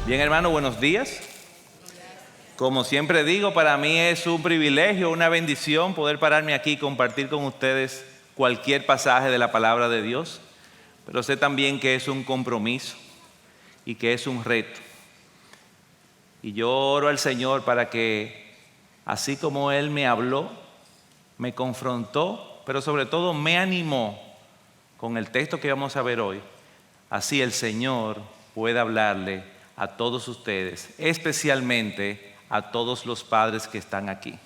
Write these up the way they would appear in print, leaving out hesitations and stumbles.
Bien, hermano, buenos días. Como siempre digo, para mí es un privilegio, una bendición poder pararme aquí y compartir con ustedes cualquier pasaje de la palabra de Dios, pero sé también que es un compromiso y que es un reto. Y yo oro al Señor para que, así como Él me habló, me confrontó, pero sobre todo me animó con el texto que vamos a ver hoy, así el Señor pueda hablarle a todos ustedes, especialmente a todos los padres que están aquí.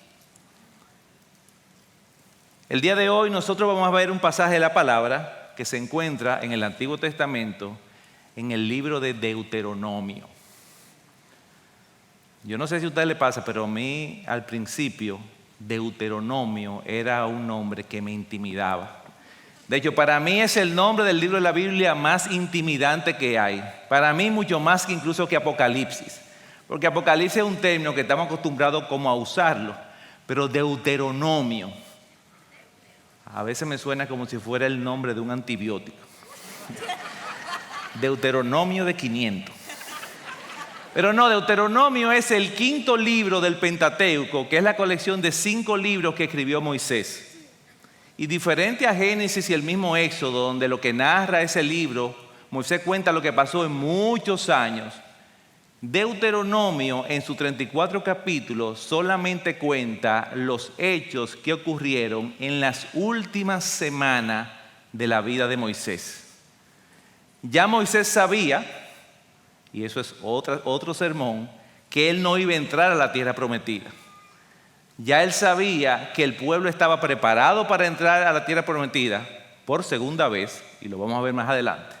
El día de hoy nosotros vamos a ver un pasaje de la palabra que se encuentra en el Antiguo Testamento, en el libro de Deuteronomio. Yo no sé si a usted le pasa, pero a mí al principio Deuteronomio era un nombre que me intimidaba. De hecho, para mí es el nombre del libro de la Biblia más intimidante que hay. Para mí mucho más que incluso que Apocalipsis. Porque Apocalipsis es un término que estamos acostumbrados como a usarlo. Pero Deuteronomio, a veces me suena como si fuera el nombre de un antibiótico. Deuteronomio de 500. Pero no, Deuteronomio es el quinto libro del Pentateuco, que es la colección de 5 libros que escribió Moisés. Y diferente a Génesis y el mismo Éxodo, donde lo que narra ese libro, Moisés cuenta lo que pasó en muchos años. Deuteronomio, en sus 34 capítulos, solamente cuenta los hechos que ocurrieron en las últimas semanas de la vida de Moisés. Ya Moisés sabía, y eso es otro sermón, que él no iba a entrar a la tierra prometida. Ya él sabía que el pueblo estaba preparado para entrar a la tierra prometida por segunda vez, y lo vamos a ver más adelante.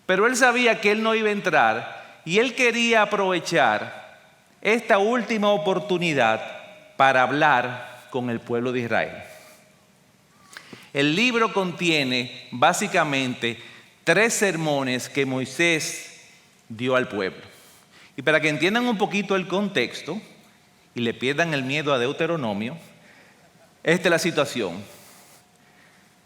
Pero él sabía que él no iba a entrar y él quería aprovechar esta última oportunidad para hablar con el pueblo de Israel. El libro contiene básicamente 3 sermones que Moisés dio al pueblo. Y para que entiendan un poquito el contexto y le pierdan el miedo a Deuteronomio, esta es la situación.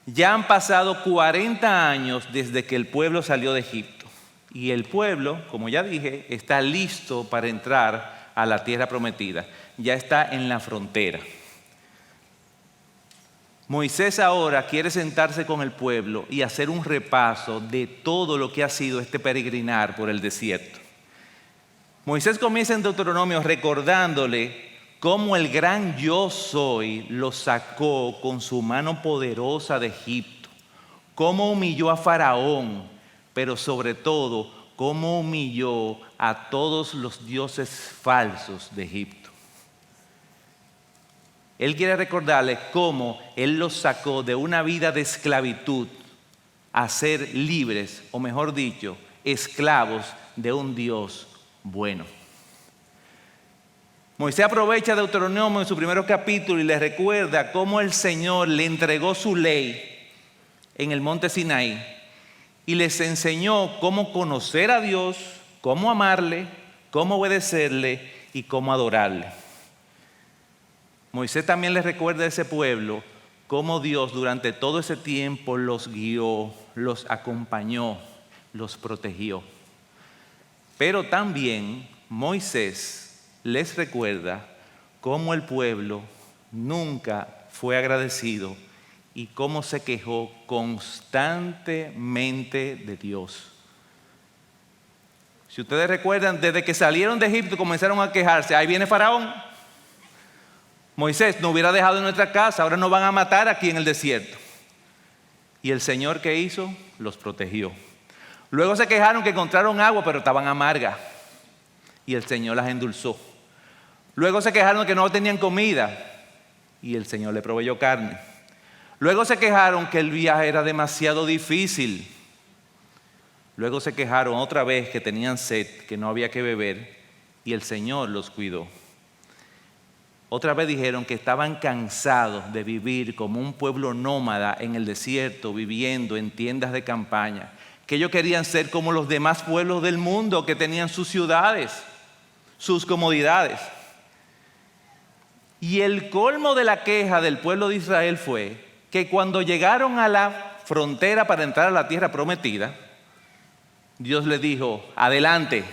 Ya han pasado 40 años desde que el pueblo salió de Egipto. Y el pueblo, como ya dije, está listo para entrar a la tierra prometida. Ya está en la frontera. Moisés ahora quiere sentarse con el pueblo y hacer un repaso de todo lo que ha sido este peregrinar por el desierto. Moisés comienza en Deuteronomio recordándole cómo el gran yo soy lo sacó con su mano poderosa de Egipto, cómo humilló a Faraón, pero sobre todo cómo humilló a todos los dioses falsos de Egipto. Él quiere recordarles cómo Él los sacó de una vida de esclavitud a ser libres, o mejor dicho, esclavos de un Dios bueno. Moisés aprovecha Deuteronomio en su primer capítulo y les recuerda cómo el Señor le entregó su ley en el monte Sinaí y les enseñó cómo conocer a Dios, cómo amarle, cómo obedecerle y cómo adorarle. Moisés también les recuerda a ese pueblo cómo Dios durante todo ese tiempo los guió, los acompañó, los protegió. Pero también Moisés les recuerda cómo el pueblo nunca fue agradecido y cómo se quejó constantemente de Dios. Si ustedes recuerdan, desde que salieron de Egipto comenzaron a quejarse. Ahí viene Faraón. Moisés, no hubiera dejado en nuestra casa, ahora nos van a matar aquí en el desierto. Y el Señor, ¿qué hizo? Los protegió. Luego se quejaron que encontraron agua, pero estaban amargas. Y el Señor las endulzó. Luego se quejaron que no tenían comida. Y el Señor le proveyó carne. Luego se quejaron que el viaje era demasiado difícil. Luego se quejaron otra vez que tenían sed, que no había que beber. Y el Señor los cuidó. Otra vez dijeron que estaban cansados de vivir como un pueblo nómada en el desierto, viviendo en tiendas de campaña. Que ellos querían ser como los demás pueblos del mundo que tenían sus ciudades, sus comodidades. Y el colmo de la queja del pueblo de Israel fue que cuando llegaron a la frontera para entrar a la tierra prometida, Dios les dijo: adelante,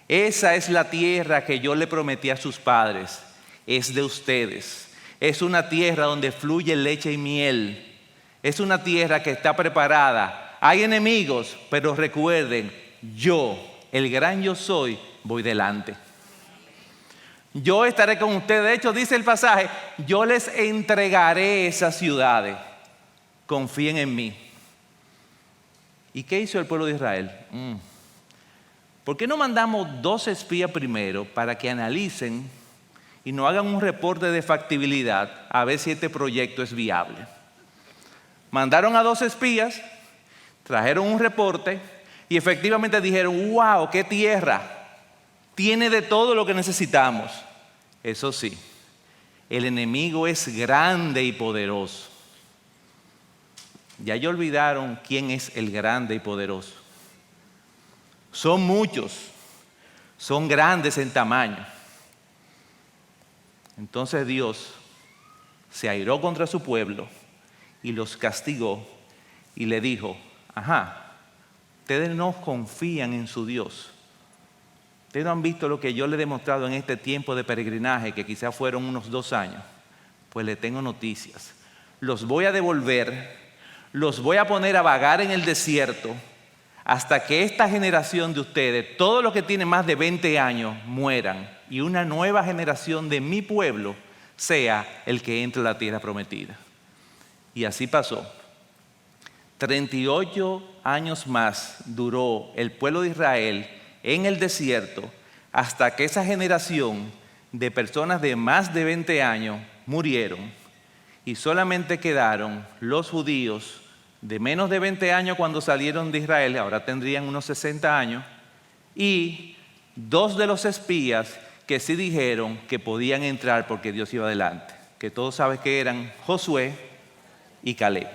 esa es la tierra que yo le prometí a sus padres, es de ustedes. Es una tierra donde fluye leche y miel, es una tierra que está preparada. Hay enemigos, pero recuerden, yo, el gran yo soy, voy delante. Yo estaré con ustedes. De hecho, dice el pasaje, yo les entregaré esas ciudades. Confíen en mí. ¿Y qué hizo el pueblo de Israel? ¿Por qué no mandamos 2 espías primero para que analicen y nos hagan un reporte de factibilidad a ver si este proyecto es viable? Mandaron a 2 espías, trajeron un reporte y efectivamente dijeron: wow, qué tierra, tiene de todo lo que necesitamos. Eso sí, el enemigo es grande y poderoso. Ya olvidaron quién es el grande y poderoso. Son muchos, son grandes en tamaño. Entonces Dios se airó contra su pueblo y los castigó y le dijo: ustedes no confían en su Dios. Ustedes no han visto lo que yo les he demostrado en este tiempo de peregrinaje, que quizás fueron unos 2 años. Pues les tengo noticias. Los voy a devolver, los voy a poner a vagar en el desierto hasta que esta generación de ustedes, todos los que tienen más de 20 años, mueran y una nueva generación de mi pueblo sea el que entre a la tierra prometida. Y así pasó. 38 años más duró el pueblo de Israel en el desierto hasta que esa generación de personas de más de 20 años murieron y solamente quedaron los judíos de menos de 20 años cuando salieron de Israel, ahora tendrían unos 60 años, y 2 de los espías que sí dijeron que podían entrar porque Dios iba adelante, que todos saben que eran Josué y Caleb.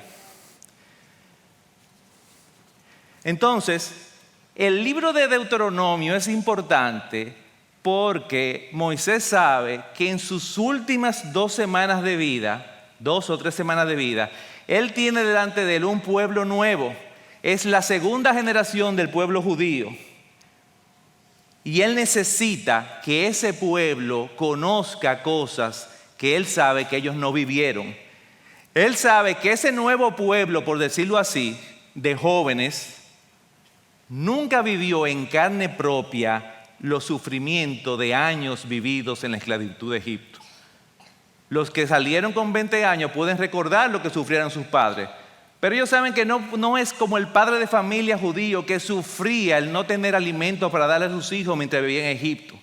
Entonces, el libro de Deuteronomio es importante porque Moisés sabe que en sus últimas 2 semanas de vida, 2 o 3 semanas de vida, él tiene delante de él un pueblo nuevo. Es la segunda generación del pueblo judío. Y él necesita que ese pueblo conozca cosas que él sabe que ellos no vivieron. Él sabe que ese nuevo pueblo, por decirlo así, de jóvenes, nunca vivió en carne propia los sufrimientos de años vividos en la esclavitud de Egipto. Los que salieron con 20 años pueden recordar lo que sufrieron sus padres, pero ellos saben que no es como el padre de familia judío que sufría el no tener alimento para darle a sus hijos mientras vivía en Egipto.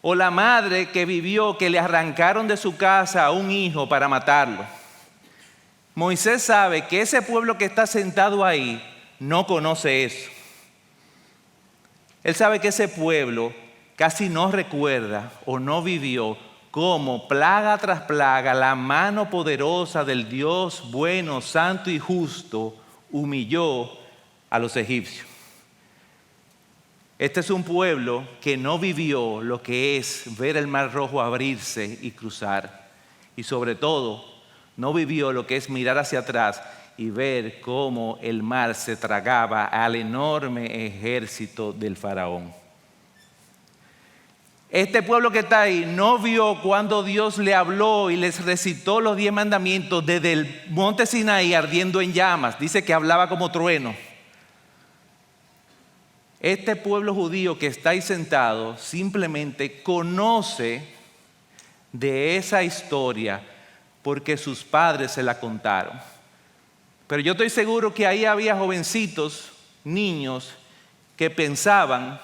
O la madre que vivió que le arrancaron de su casa a un hijo para matarlo. Moisés sabe que ese pueblo que está sentado ahí no conoce eso. Él sabe que ese pueblo casi no recuerda o no vivió cómo plaga tras plaga la mano poderosa del Dios bueno, santo y justo humilló a los egipcios. Este es un pueblo que no vivió lo que es ver el Mar Rojo abrirse y cruzar. Y sobre todo, no vivió lo que es mirar hacia atrás y ver cómo el mar se tragaba al enorme ejército del faraón. Este pueblo que está ahí no vio cuando Dios le habló y les recitó los 10 mandamientos desde el monte Sinaí ardiendo en llamas. Dice que hablaba como trueno. Este pueblo judío que está ahí sentado simplemente conoce de esa historia porque sus padres se la contaron. Pero yo estoy seguro que ahí había jovencitos, niños, que pensaban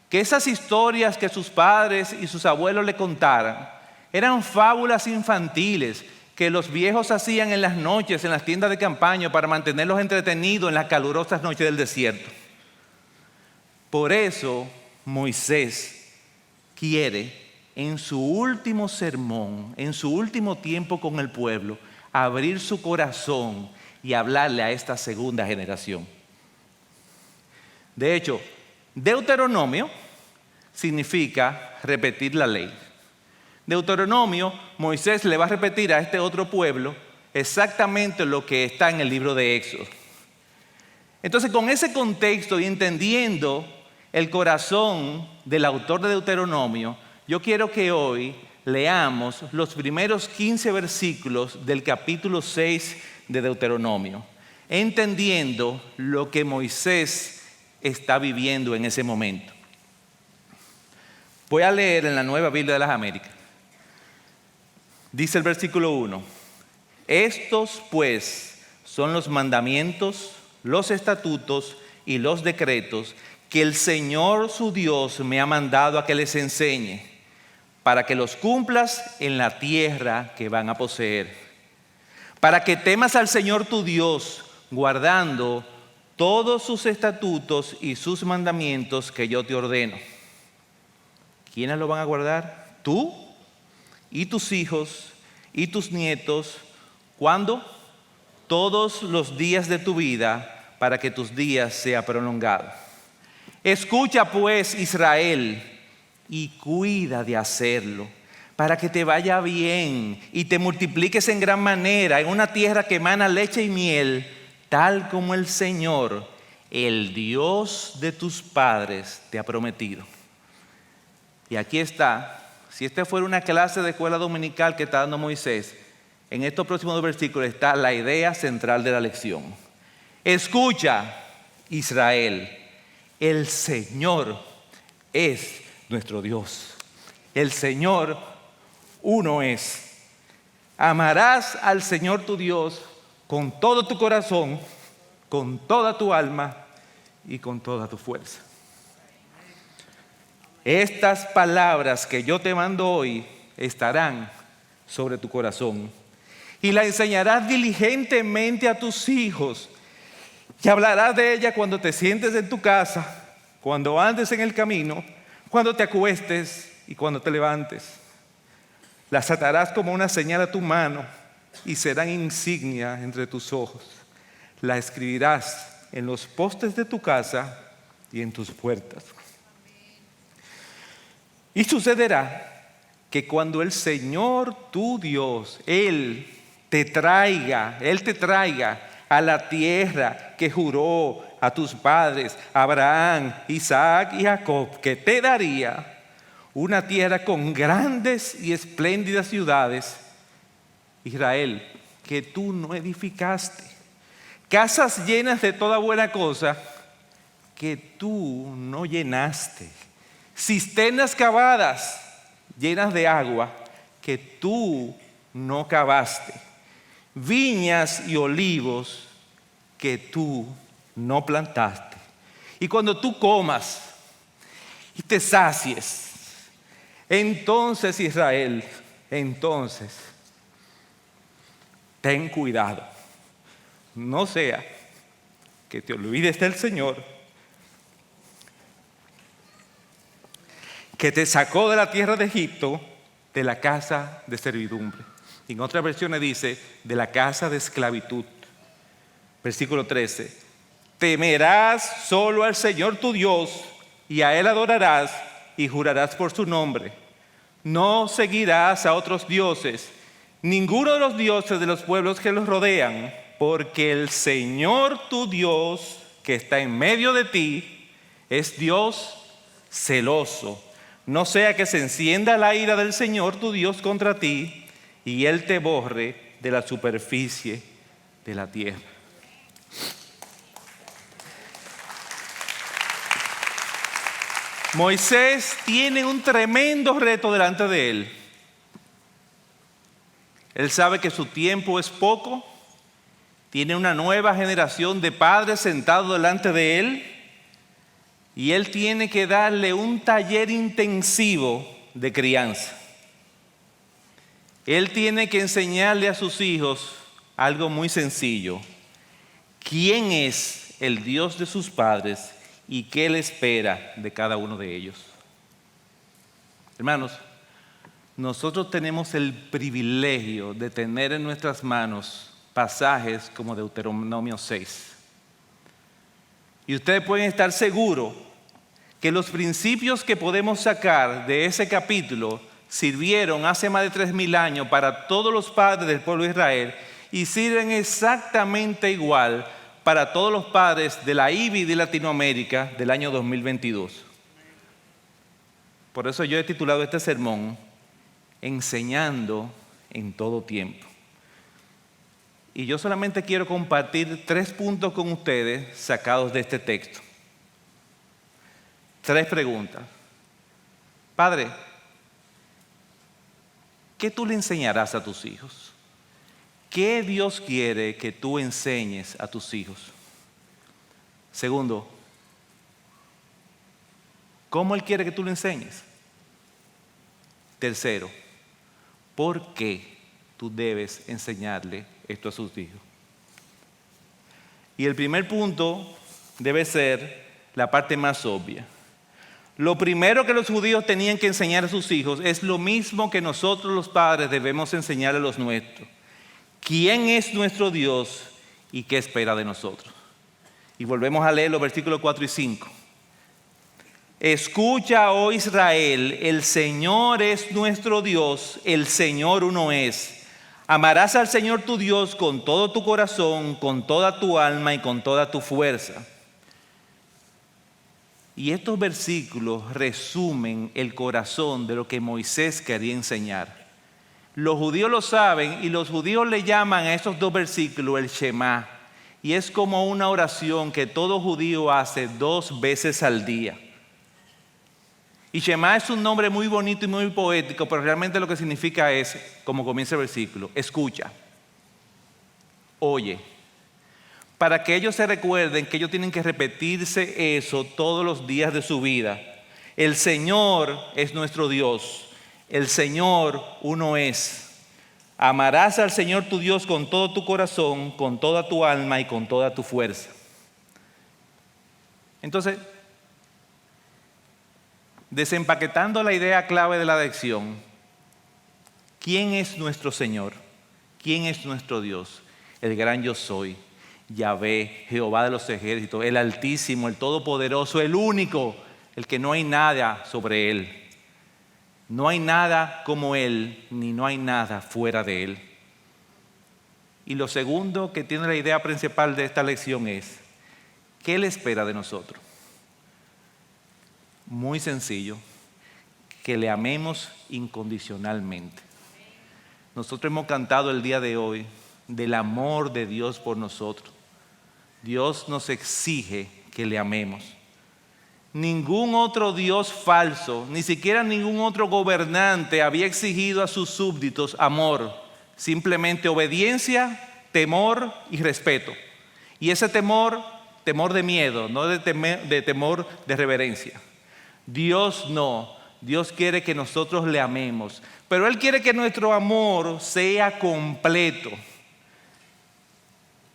que esas historias que sus padres y sus abuelos le contaran eran fábulas infantiles que los viejos hacían en las noches en las tiendas de campaña para mantenerlos entretenidos en las calurosas noches del desierto. Por eso Moisés quiere en su último sermón, en su último tiempo con el pueblo, abrir su corazón y hablarle a esta segunda generación. De hecho, Deuteronomio significa repetir la ley. Deuteronomio, Moisés le va a repetir a este otro pueblo exactamente lo que está en el libro de Éxodo. Entonces, con ese contexto y entendiendo el corazón del autor de Deuteronomio, yo quiero que hoy leamos los primeros 15 versículos del capítulo 6 de Deuteronomio, entendiendo lo que Moisés está viviendo en ese momento. Voy a leer en la Nueva Biblia de las Américas. Dice el versículo 1: estos pues son los mandamientos, los estatutos y los decretos que el Señor su Dios me ha mandado a que les enseñe, para que los cumplas en la tierra que van a poseer, para que temas al Señor tu Dios, guardando todos sus estatutos y sus mandamientos que yo te ordeno. ¿Quiénes lo van a guardar? Tú y tus hijos y tus nietos. ¿Cuándo? Todos los días de tu vida, para que tus días sean prolongados. Escucha pues, Israel, y cuida de hacerlo, para que te vaya bien y te multipliques en gran manera en una tierra que emana leche y miel, tal como el Señor, el Dios de tus padres, te ha prometido. Y aquí está, si esta fuera una clase de escuela dominical que está dando Moisés, en estos próximos versículos está la idea central de la lección. Escucha, Israel, el Señor es nuestro Dios. El Señor uno es. Amarás al Señor tu Dios con todo tu corazón, con toda tu alma y con toda tu fuerza. Estas palabras que yo te mando hoy estarán sobre tu corazón y las enseñarás diligentemente a tus hijos y hablarás de ellas cuando te sientes en tu casa, cuando andes en el camino, cuando te acuestes y cuando te levantes. Las atarás como una señal a tu mano y serán insignia entre tus ojos. Las escribirás en los postes de tu casa y en tus puertas. Y sucederá que cuando el Señor tu Dios, Él te traiga a la tierra que juró a tus padres, Abraham, Isaac y Jacob, que te daría, una tierra con grandes y espléndidas ciudades, Israel, que tú no edificaste, casas llenas de toda buena cosa que tú no llenaste, cisternas cavadas llenas de agua que tú no cavaste, viñas y olivos que tú no plantaste. Y cuando tú comas y te sacies, entonces Israel, entonces ten cuidado, no sea que te olvides del Señor, que te sacó de la tierra de Egipto, de la casa de servidumbre. En otras versiones dice, de la casa de esclavitud. Versículo 13. Temerás solo al Señor tu Dios, y a Él adorarás y jurarás por su nombre. No seguirás a otros dioses, ninguno de los dioses de los pueblos que los rodean, porque el Señor tu Dios, que está en medio de ti, es Dios celoso. No sea que se encienda la ira del Señor tu Dios contra ti y Él te borre de la superficie de la tierra. Moisés tiene un tremendo reto delante de él. Él sabe que su tiempo es poco, tiene una nueva generación de padres sentados delante de él y él tiene que darle un taller intensivo de crianza. Él tiene que enseñarle a sus hijos algo muy sencillo: ¿quién es el Dios de sus padres y qué Él espera de cada uno de ellos? Hermanos, nosotros tenemos el privilegio de tener en nuestras manos pasajes como Deuteronomio 6. Y ustedes pueden estar seguros que los principios que podemos sacar de ese capítulo sirvieron hace más de 3000 años para todos los padres del pueblo de Israel y sirven exactamente igual para todos los padres de la IBI de Latinoamérica del año 2022. Por eso yo he titulado este sermón Enseñando en todo tiempo. Y yo solamente quiero compartir 3 puntos con ustedes sacados de este texto. 3 preguntas. Padre, ¿qué tú le enseñarás a tus hijos? ¿Qué Dios quiere que tú enseñes a tus hijos? Segundo, ¿cómo Él quiere que tú le enseñes? Tercero, ¿por qué tú debes enseñarle esto a sus hijos? Y el primer punto debe ser la parte más obvia. Lo primero que los judíos tenían que enseñar a sus hijos es lo mismo que nosotros los padres debemos enseñar a los nuestros. ¿Quién es nuestro Dios y qué espera de nosotros? Y volvemos a leer los versículos 4 y 5. Escucha, oh Israel, el Señor es nuestro Dios, el Señor uno es. Amarás al Señor tu Dios con todo tu corazón, con toda tu alma y con toda tu fuerza. Y estos versículos resumen el corazón de lo que Moisés quería enseñar. Los judíos lo saben y los judíos le llaman a estos 2 versículos el Shema. Y es como una oración que todo judío hace 2 veces al día. Y Shema es un nombre muy bonito y muy poético, pero realmente lo que significa es, como comienza el versículo, escucha, oye. Para que ellos se recuerden que ellos tienen que repetirse eso todos los días de su vida. El Señor es nuestro Dios. El Señor uno es. Amarás al Señor tu Dios con todo tu corazón, con toda tu alma y con toda tu fuerza. Entonces, desempaquetando la idea clave de la lección, ¿quién es nuestro Señor? ¿Quién es nuestro Dios? El gran yo soy. Yahvé, Jehová de los ejércitos, el Altísimo, el Todopoderoso, el único, el que no hay nada sobre Él. No hay nada como Él, ni no hay nada fuera de Él. Y lo segundo que tiene la idea principal de esta lección es, ¿qué Él espera de nosotros? Muy sencillo, que le amemos incondicionalmente. Nosotros hemos cantado el día de hoy del amor de Dios por nosotros. Dios nos exige que le amemos. Ningún otro Dios falso, ni siquiera ningún otro gobernante había exigido a sus súbditos amor, simplemente obediencia, temor y respeto. Y ese temor de miedo, no de temor de reverencia. Dios no, Dios quiere que nosotros le amemos, pero Él quiere que nuestro amor sea completo.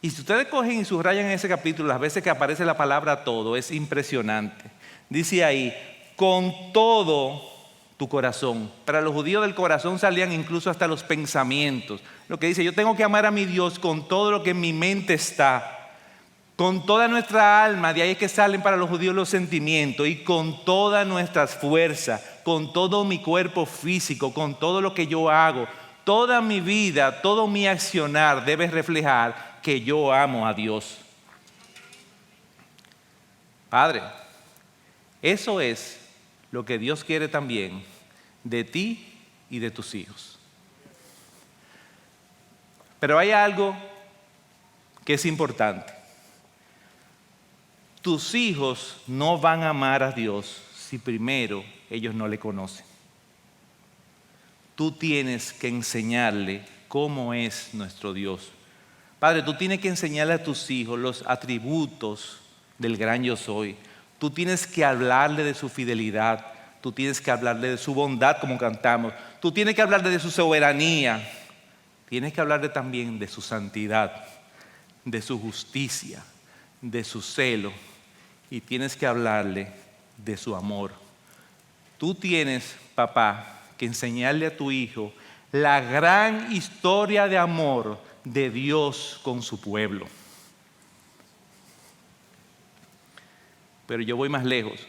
Y si ustedes cogen y subrayan en ese capítulo las veces que aparece la palabra todo, es impresionante. Dice ahí, con todo tu corazón. Para los judíos del corazón salían incluso hasta los pensamientos. Lo que dice, yo tengo que amar a mi Dios con todo lo que en mi mente está. Con toda nuestra alma, de ahí es que salen para los judíos los sentimientos. Y con todas nuestras fuerzas, con todo mi cuerpo físico, con todo lo que yo hago. Toda mi vida, todo mi accionar debe reflejar que yo amo a Dios. Padre, eso es lo que Dios quiere también de ti y de tus hijos. Pero hay algo que es importante. Tus hijos no van a amar a Dios si primero ellos no le conocen. Tú tienes que enseñarle cómo es nuestro Dios. Padre, tú tienes que enseñarle a tus hijos los atributos del gran yo soy. Tú tienes que hablarle de su fidelidad. Tú tienes que hablarle de su bondad, como cantamos. Tú tienes que hablarle de su soberanía. Tienes que hablarle también de su santidad, de su justicia, de su celo. Y tienes que hablarle de su amor. Tú tienes, papá, que enseñarle a tu hijo la gran historia de amor de Dios con su pueblo. Pero yo voy más lejos.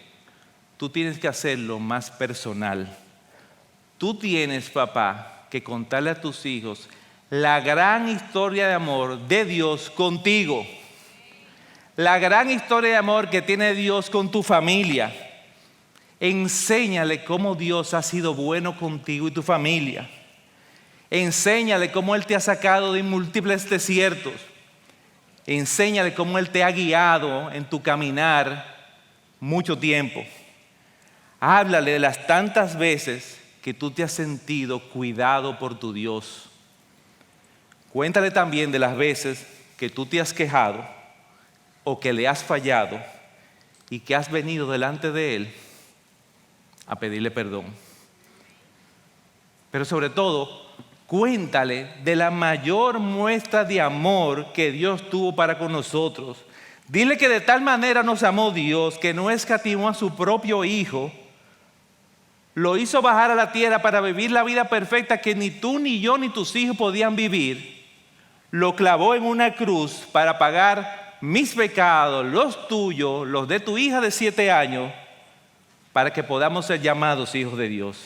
tú tienes que hacerlo más personal. Tú tienes, papá, que contarle a tus hijos la gran historia de amor de Dios contigo. La gran historia de amor que tiene Dios con tu familia. Enséñale cómo Dios ha sido bueno contigo y tu familia. Enséñale cómo Él te ha sacado de múltiples desiertos. Enséñale cómo Él te ha guiado en tu caminar mucho tiempo. Háblale de las tantas veces que tú te has sentido cuidado por tu Dios. Cuéntale también de las veces que tú te has quejado o que le has fallado y que has venido delante de Él a pedirle perdón. Pero sobre todo, cuéntale de la mayor muestra de amor que Dios tuvo para con nosotros. Dile que de tal manera nos amó Dios que no escatimó a su propio Hijo. Lo hizo bajar a la tierra para vivir la vida perfecta que ni tú, ni yo, ni tus hijos podían vivir. Lo clavó en una cruz para pagar mis pecados, los tuyos, los de tu hija de 7 años, para que podamos ser llamados hijos de Dios.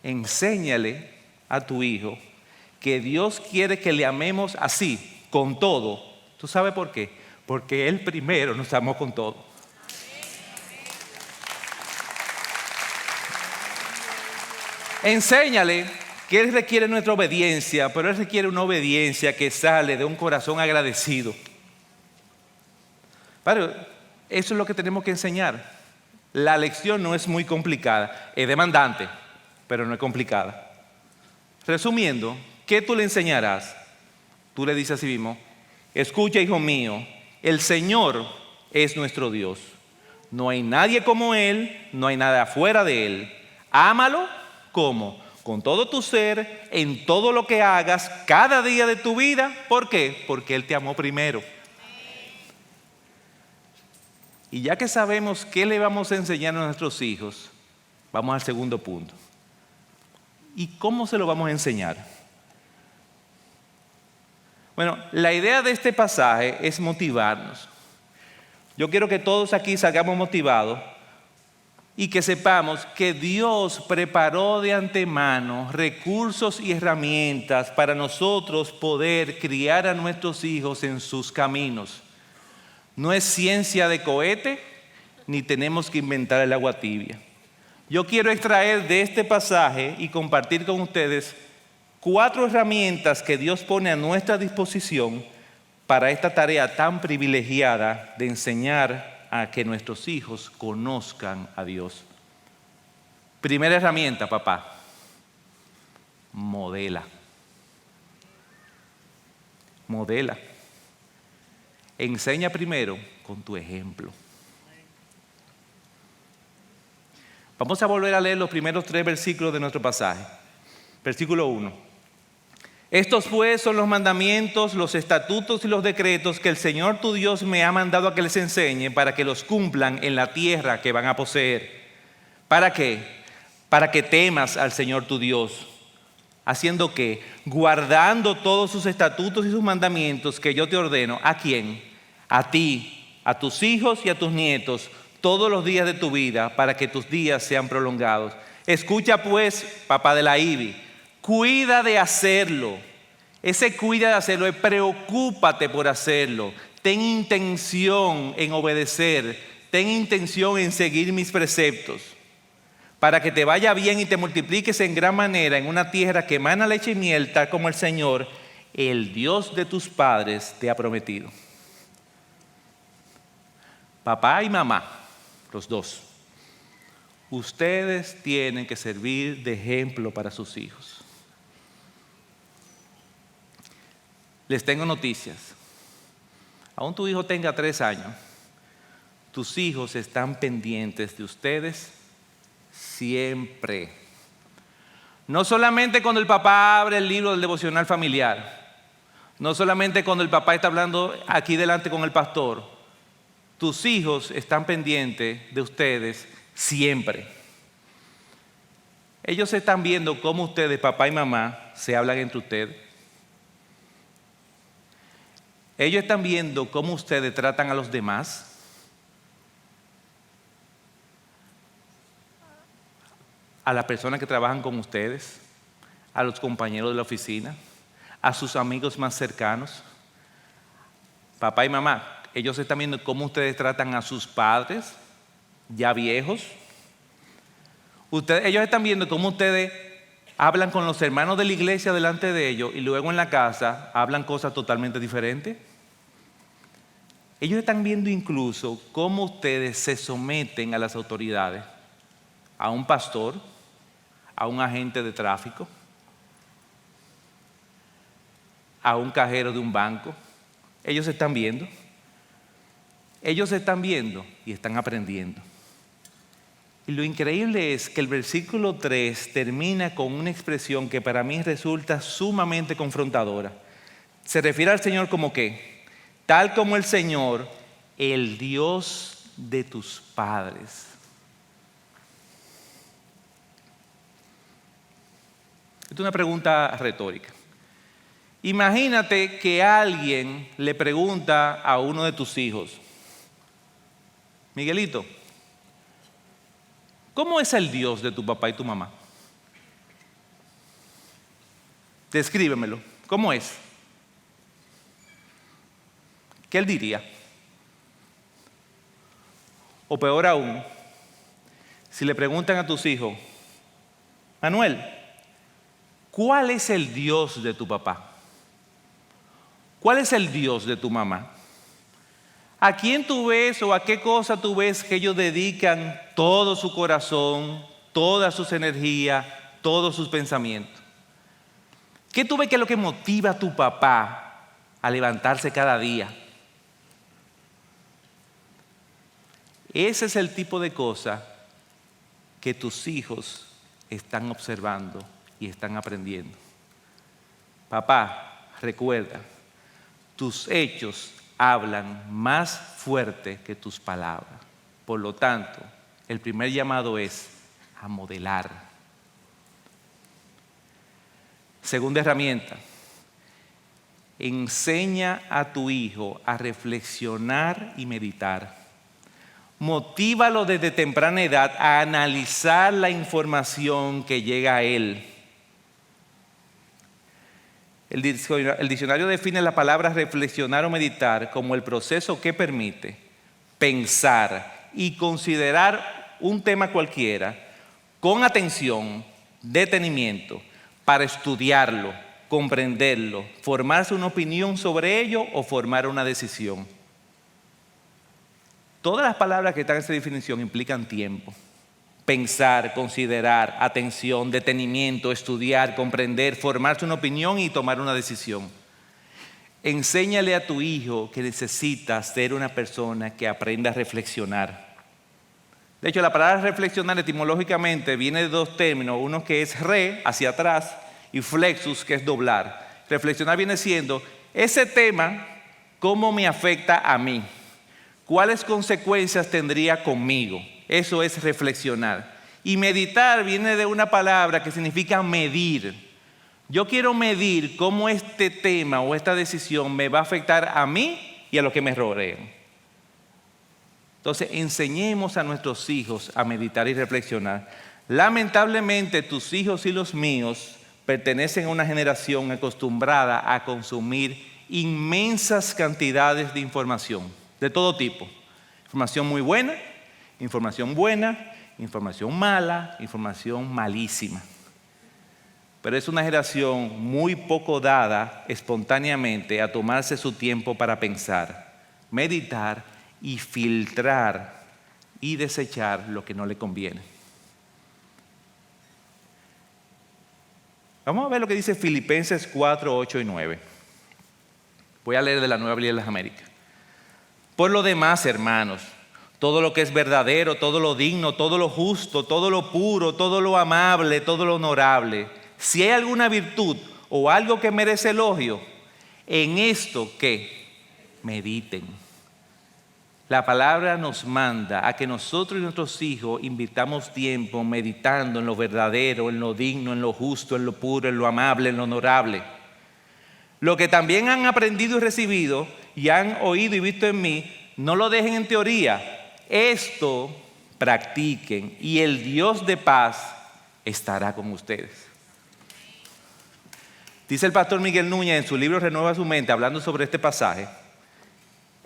Enséñale a tu hijo que Dios quiere que le amemos así, con todo. ¿Tú sabes por qué? Porque Él primero nos amó con todo. Enséñale que Él requiere nuestra obediencia, pero Él requiere una obediencia que sale de un corazón agradecido. Pero eso es lo que tenemos que enseñar. La lección no es muy complicada, es demandante, pero no es complicada. Resumiendo, ¿qué tú le enseñarás? Tú le dices a sí mismo: escucha, hijo mío, el Señor es nuestro Dios. No hay nadie como Él, no hay nada afuera de Él. Ámalo. ¿Cómo? Con todo tu ser, en todo lo que hagas, cada día de tu vida. ¿Por qué? Porque Él te amó primero. Y ya que sabemos qué le vamos a enseñar a nuestros hijos, vamos al segundo punto. ¿Y cómo se lo vamos a enseñar? Bueno, la idea de este pasaje es motivarnos. Yo quiero que todos aquí salgamos motivados y que sepamos que Dios preparó de antemano recursos y herramientas para nosotros poder criar a nuestros hijos en sus caminos. No es ciencia de cohete, ni tenemos que inventar el agua tibia. Yo quiero extraer de este pasaje y compartir con ustedes 4 herramientas que Dios pone a nuestra disposición para esta tarea tan privilegiada de enseñar a que nuestros hijos conozcan a Dios. Primera herramienta, papá: modela. Modela. Enseña primero con tu ejemplo. Vamos a volver a leer los primeros 3 versículos de nuestro pasaje. Versículo 1. Estos pues son los mandamientos, los estatutos y los decretos que el Señor tu Dios me ha mandado a que les enseñe para que los cumplan en la tierra que van a poseer. ¿Para qué? Para que temas al Señor tu Dios. ¿Haciendo qué? Guardando todos sus estatutos y sus mandamientos que yo te ordeno. ¿A quién? A ti, a tus hijos y a tus nietos, todos los días de tu vida, para que tus días sean prolongados. Escucha pues, papá de la IBI, cuida de hacerlo. Ese cuida de hacerlo es preocúpate por hacerlo. Ten intención en obedecer. Ten intención en seguir mis preceptos. Para que te vaya bien y te multipliques en gran manera en una tierra que emana leche y miel, tal como el Señor, el Dios de tus padres, te ha prometido. Papá y mamá, los dos, ustedes tienen que servir de ejemplo para sus hijos. Les tengo noticias. Aún tu hijo tenga 3 años, tus hijos están pendientes de ustedes siempre. No solamente cuando el papá abre el libro del devocional familiar, no solamente cuando el papá está hablando aquí delante con el pastor, tus hijos están pendientes de ustedes siempre. Ellos están viendo cómo ustedes, papá y mamá, se hablan entre ustedes. Ellos están viendo cómo ustedes tratan a los demás. a las personas que trabajan con ustedes, a los compañeros de la oficina, a sus amigos más cercanos. Papá y mamá, ellos están viendo cómo ustedes tratan a sus padres, ya viejos. Ellos están viendo cómo ustedes hablan con los hermanos de la iglesia delante de ellos y luego en la casa hablan cosas totalmente diferentes. Ellos están viendo incluso cómo ustedes se someten a las autoridades, a un pastor, a un agente de tráfico, a un cajero de un banco. Ellos están viendo. Ellos están viendo y están aprendiendo. Y lo increíble es que el versículo 3 termina con una expresión que para mí resulta sumamente confrontadora. Se refiere al Señor como que, tal como el Señor, el Dios de tus padres. Esta es una pregunta retórica. Imagínate que alguien le pregunta a uno de tus hijos: Miguelito, ¿cómo es el Dios de tu papá y tu mamá? Descríbemelo. ¿Cómo es? ¿Qué él diría? O peor aún, si le preguntan a tus hijos: Manuel, ¿cuál es el Dios de tu papá? ¿Cuál es el Dios de tu mamá? ¿A quién tú ves o a qué cosa tú ves que ellos dedican todo su corazón, todas sus energías, todos sus pensamientos? ¿Qué tú ves que es lo que motiva a tu papá a levantarse cada día? Ese es el tipo de cosa que tus hijos están observando y están aprendiendo. Papá, recuerda, tus hechos hablan más fuerte que tus palabras. Por lo tanto, el primer llamado es a modelar. Segunda herramienta, enseña a tu hijo a reflexionar y meditar. Motívalo desde temprana edad a analizar la información que llega a él. El diccionario define la palabra reflexionar o meditar como el proceso que permite pensar y considerar un tema cualquiera con atención, detenimiento, para estudiarlo, comprenderlo, formarse una opinión sobre ello o formar una decisión. Todas las palabras que están en esa definición implican tiempo. Pensar, considerar, atención, detenimiento, estudiar, comprender, formarse una opinión y tomar una decisión. Enséñale a tu hijo que necesita ser una persona que aprenda a reflexionar. De hecho, la palabra reflexionar etimológicamente viene de dos términos, uno que es re, hacia atrás, y flexus, que es doblar. Reflexionar viene siendo ese tema, ¿cómo me afecta a mí? ¿Cuáles consecuencias tendría conmigo? Eso es reflexionar. Y meditar viene de una palabra que significa medir. Yo quiero medir cómo este tema o esta decisión me va a afectar a mí y a los que me rodean. Entonces, enseñemos a nuestros hijos a meditar y reflexionar. Lamentablemente, tus hijos y los míos pertenecen a una generación acostumbrada a consumir inmensas cantidades de información, de todo tipo. Información muy buena, información mala, información malísima. Pero es una generación muy poco dada espontáneamente a tomarse su tiempo para pensar, meditar y filtrar y desechar lo que no le conviene. Vamos a ver lo que dice Filipenses 4, 8 y 9. Voy a leer de la Nueva Biblia de las Américas. Por lo demás, hermanos, todo lo que es verdadero, todo lo digno, todo lo justo, todo lo puro, todo lo amable, todo lo honorable, si hay alguna virtud o algo que merece elogio, en esto que mediten. La palabra nos manda a que nosotros y nuestros hijos invirtamos tiempo meditando en lo verdadero, en lo digno, en lo justo, en lo puro, en lo amable, en lo honorable. Lo que también han aprendido y recibido y han oído y visto en mí, no lo dejen en teoría. Esto practiquen y el Dios de paz estará con ustedes. Dice el pastor Miguel Núñez en su libro Renueva su mente, hablando sobre este pasaje: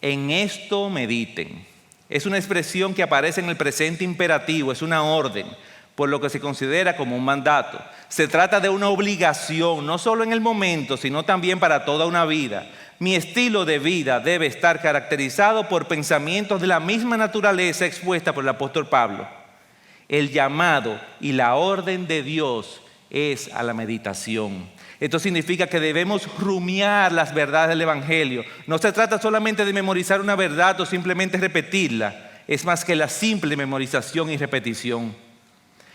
en esto mediten. Es una expresión que aparece en el presente imperativo, es una orden, por lo que se considera como un mandato. Se trata de una obligación, no solo en el momento, sino también para toda una vida. Mi estilo de vida debe estar caracterizado por pensamientos de la misma naturaleza expuesta por el apóstol Pablo. El llamado y la orden de Dios es a la meditación. Esto significa que debemos rumiar las verdades del Evangelio. No se trata solamente de memorizar una verdad o simplemente repetirla. Es más que la simple memorización y repetición.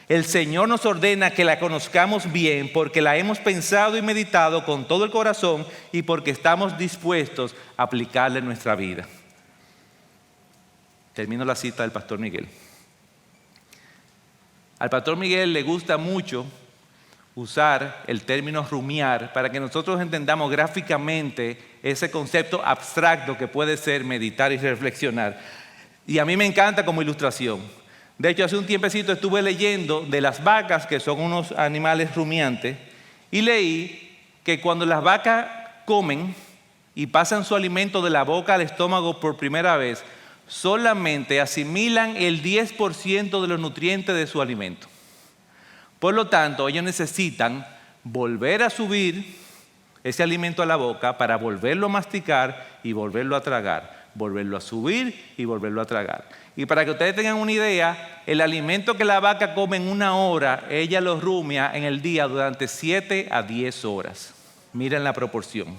El Señor nos ordena que la conozcamos bien porque la hemos pensado y meditado con todo el corazón y porque estamos dispuestos a aplicarla en nuestra vida. Termino la cita del pastor Miguel. Al pastor Miguel le gusta mucho usar el término rumiar para que nosotros entendamos gráficamente ese concepto abstracto que puede ser meditar y reflexionar. Y a mí me encanta como ilustración. De hecho, hace un tiempecito estuve leyendo de las vacas, que son unos animales rumiantes, y leí que cuando las vacas comen y pasan su alimento de la boca al estómago por primera vez, solamente asimilan el 10% de los nutrientes de su alimento. Por lo tanto, ellos necesitan volver a subir ese alimento a la boca para volverlo a masticar y volverlo a tragar, volverlo a subir y volverlo a tragar. Y para que ustedes tengan una idea, el alimento que la vaca come en 1 hora, ella lo rumia en el día durante 7 a 10 horas. Miren la proporción.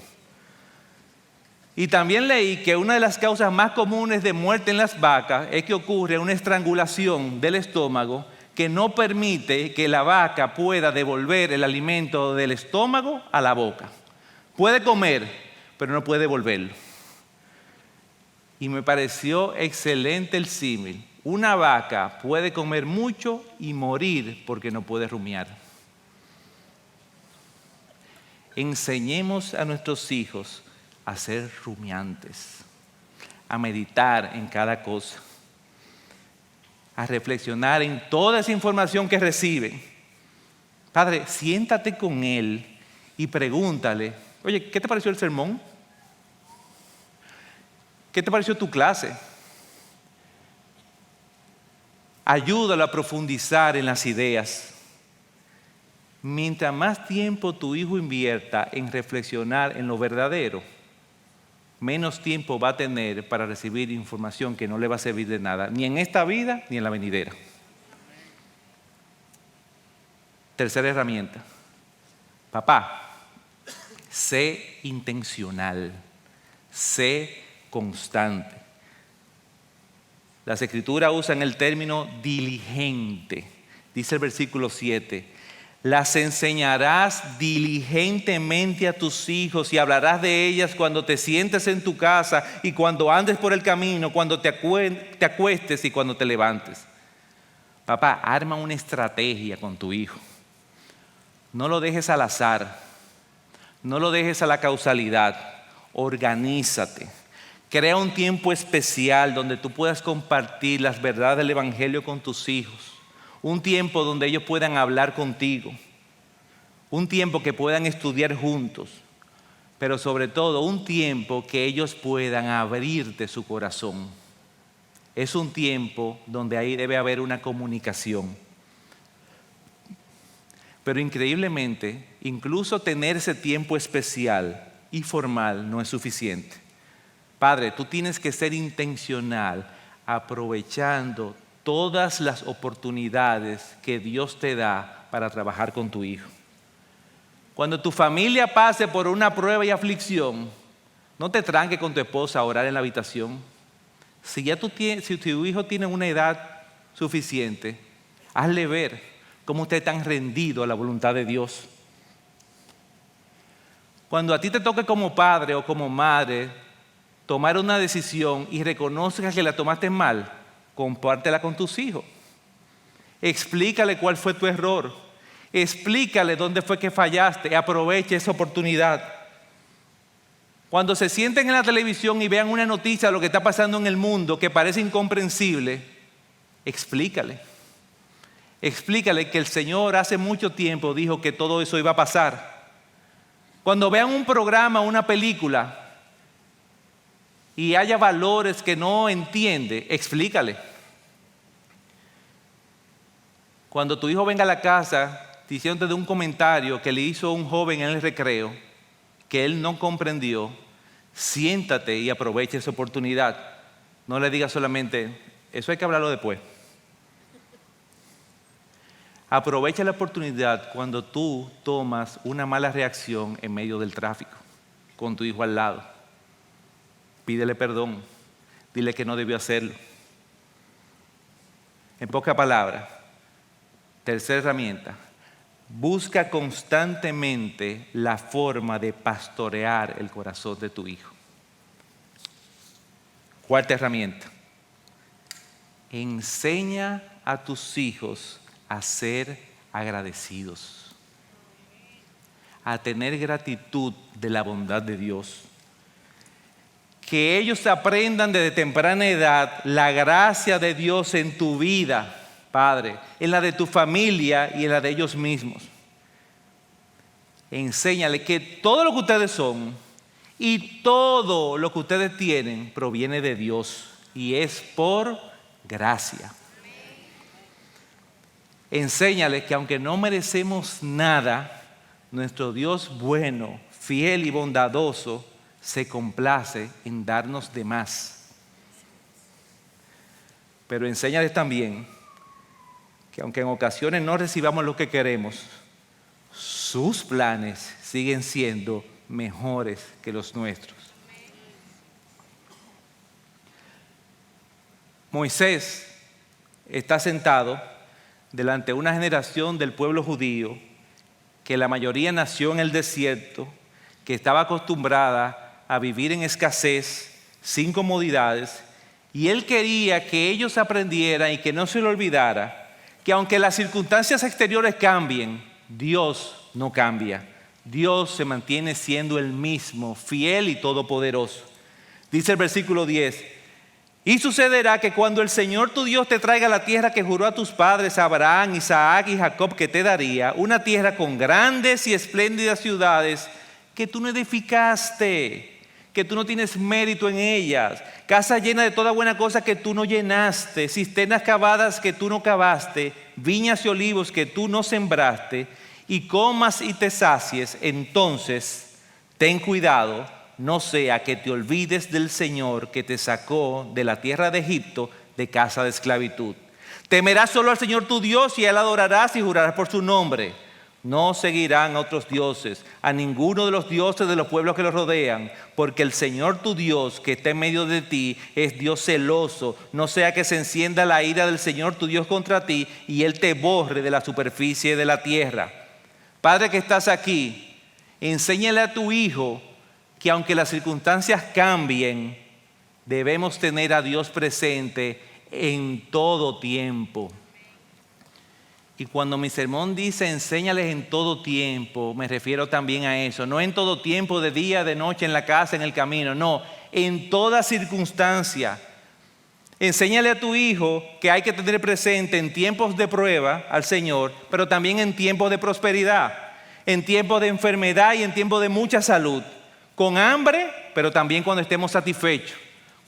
Y también leí que una de las causas más comunes de muerte en las vacas es que ocurre una estrangulación del estómago que no permite que la vaca pueda devolver el alimento del estómago a la boca. Puede comer, pero no puede devolverlo. Y me pareció excelente el símil. Una vaca puede comer mucho y morir porque no puede rumiar. Enseñemos a nuestros hijos a ser rumiantes, a meditar en cada cosa, a reflexionar en toda esa información que reciben. Padre, siéntate con él y pregúntale: oye, ¿qué te pareció el sermón? ¿Qué te pareció tu clase? Ayúdalo a profundizar en las ideas. Mientras más tiempo tu hijo invierta en reflexionar en lo verdadero, menos tiempo va a tener para recibir información que no le va a servir de nada, ni en esta vida ni en la venidera. Tercera herramienta. Papá, sé intencional, sé constante. Las Escrituras usan el término diligente. Dice el versículo 7. Las enseñarás diligentemente a tus hijos y hablarás de ellas cuando te sientes en tu casa y cuando andes por el camino, cuando te acuestes y cuando te levantes. Papá, arma una estrategia con tu hijo. No lo dejes al azar. No lo dejes a la causalidad. Organízate. Crea un tiempo especial donde tú puedas compartir las verdades del Evangelio con tus hijos. Un tiempo donde ellos puedan hablar contigo. Un tiempo que puedan estudiar juntos. Pero sobre todo, un tiempo que ellos puedan abrirte su corazón. Es un tiempo donde ahí debe haber una comunicación. Pero increíblemente, incluso tener ese tiempo especial y formal no es suficiente. Padre, tú tienes que ser intencional aprovechando todas las oportunidades que Dios te da para trabajar con tu hijo. Cuando tu familia pase por una prueba y aflicción, no te tranques con tu esposa a orar en la habitación. Si tu hijo tiene una edad suficiente, hazle ver cómo usted está rendido a la voluntad de Dios. Cuando a ti te toque como padre o como madre tomar una decisión y reconozcas que la tomaste mal, compártela con tus hijos. Explícale cuál fue tu error. Explícale dónde fue que fallaste. Aprovecha esa oportunidad. Cuando se sienten en la televisión y vean una noticia de lo que está pasando en el mundo que parece incomprensible, explícale. Explícale que el Señor hace mucho tiempo dijo que todo eso iba a pasar. Cuando vean un programa, una película, y haya valores que no entiende, explícale. Cuando tu hijo venga a la casa diciéndote de un comentario que le hizo un joven en el recreo, que él no comprendió, siéntate y aprovecha esa oportunidad. No le digas solamente, eso hay que hablarlo después. Aprovecha la oportunidad cuando tú tomas una mala reacción en medio del tráfico, con tu hijo al lado. Pídele perdón, dile que no debió hacerlo. En pocas palabras, tercera herramienta, busca constantemente la forma de pastorear el corazón de tu hijo. Cuarta herramienta, enseña a tus hijos a ser agradecidos, a tener gratitud de la bondad de Dios. Que ellos aprendan desde temprana edad la gracia de Dios en tu vida, Padre, en la de tu familia y en la de ellos mismos. Enséñale que todo lo que ustedes son y todo lo que ustedes tienen proviene de Dios y es por gracia. Enséñale que aunque no merecemos nada, nuestro Dios bueno, fiel y bondadoso se complace en darnos de más. Pero enséñales también que aunque en ocasiones no recibamos lo que queremos, sus planes siguen siendo mejores que los nuestros. Moisés está sentado delante de una generación del pueblo judío que la mayoría nació en el desierto, que estaba acostumbrada a vivir en escasez, sin comodidades, y él quería que ellos aprendieran y que no se le olvidara que aunque las circunstancias exteriores cambien, Dios no cambia. Dios se mantiene siendo el mismo, fiel y todopoderoso. Dice el versículo 10, y sucederá que cuando el Señor tu Dios te traiga la tierra que juró a tus padres, Abraham, Isaac y Jacob, que te daría, una tierra con grandes y espléndidas ciudades que tú no edificaste, que tú no tienes mérito en ellas, casa llena de toda buena cosa que tú no llenaste, cisternas cavadas que tú no cavaste, viñas y olivos que tú no sembraste, y comas y te sacies, entonces ten cuidado, no sea que te olvides del Señor que te sacó de la tierra de Egipto, de casa de esclavitud. Temerás solo al Señor tu Dios y a Él adorarás y jurarás por su nombre. No seguirán a otros dioses, a ninguno de los dioses de los pueblos que los rodean, porque el Señor tu Dios que está en medio de ti es Dios celoso, no sea que se encienda la ira del Señor tu Dios contra ti y Él te borre de la superficie de la tierra. Padre que estás aquí, enséñale a tu hijo que aunque las circunstancias cambien, debemos tener a Dios presente en todo tiempo. Y cuando mi sermón dice enséñales en todo tiempo, me refiero también a eso. No en todo tiempo, de día, de noche, en la casa, en el camino. No, en toda circunstancia. Enséñale a tu hijo que hay que tener presente en tiempos de prueba al Señor, pero también en tiempos de prosperidad, en tiempos de enfermedad y en tiempos de mucha salud. Con hambre, pero también cuando estemos satisfechos.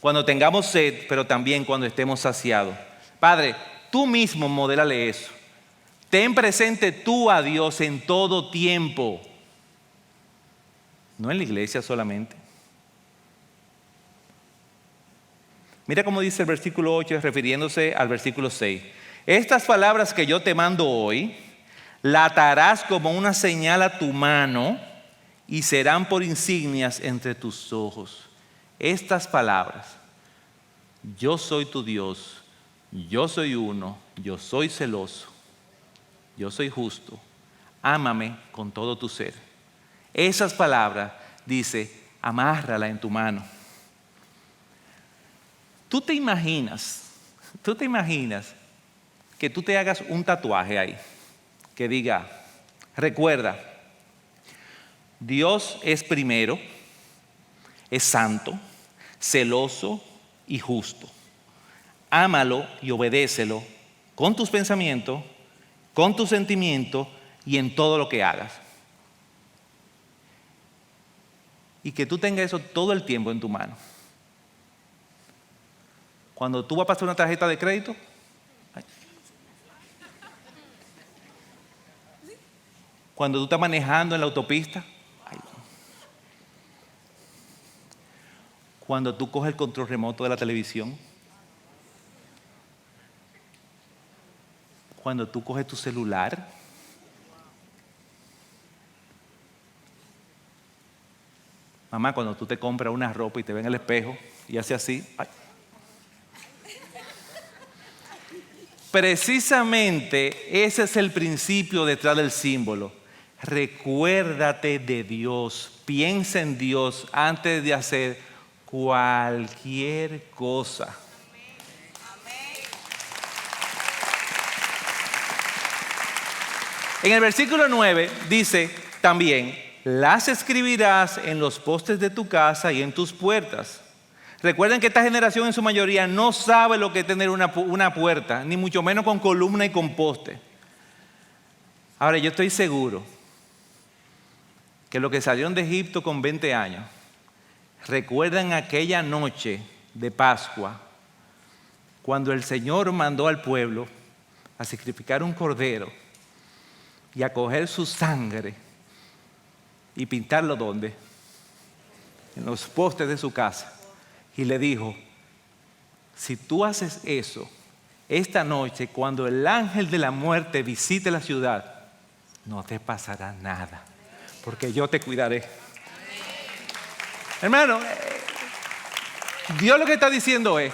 Cuando tengamos sed, pero también cuando estemos saciados. Padre, tú mismo modélale eso. Ten presente tú a Dios en todo tiempo. No en la iglesia solamente. Mira cómo dice el versículo 8 refiriéndose al versículo 6. Estas palabras que yo te mando hoy, la atarás como una señal a tu mano y serán por insignias entre tus ojos. Estas palabras, yo soy tu Dios, yo soy uno, yo soy celoso. Yo soy justo, ámame con todo tu ser. Esas palabras, dice, amárrala en tu mano. ¿Tú te imaginas que tú te hagas un tatuaje ahí que diga, recuerda, Dios es primero, es santo, celoso y justo. Ámalo y obedécelo con tus pensamientos con tus sentimientos y en todo lo que hagas. Y que tú tengas eso todo el tiempo en tu mano. Cuando tú vas a pasar una tarjeta de crédito, cuando tú estás manejando en la autopista, cuando tú coges el control remoto de la televisión, cuando tú coges tu celular, mamá, cuando tú te compras una ropa y te ves en el espejo y haces así, ¡ay! Precisamente ese es el principio detrás del símbolo. Recuérdate de Dios, piensa en Dios antes de hacer cualquier cosa. En el versículo 9 dice también: las escribirás en los postes de tu casa y en tus puertas. Recuerden que esta generación en su mayoría no sabe lo que es tener una puerta, ni mucho menos con columna y con poste. Ahora, yo estoy seguro que los que salieron de Egipto con 20 años recuerdan aquella noche de Pascua cuando el Señor mandó al pueblo a sacrificar un cordero y a coger su sangre y pintarlo ¿dónde? En los postes de su casa. Y le dijo: si tú haces eso esta noche, cuando el ángel de la muerte visite la ciudad, no te pasará nada, porque yo te cuidaré. Hermano, Dios lo que está diciendo es: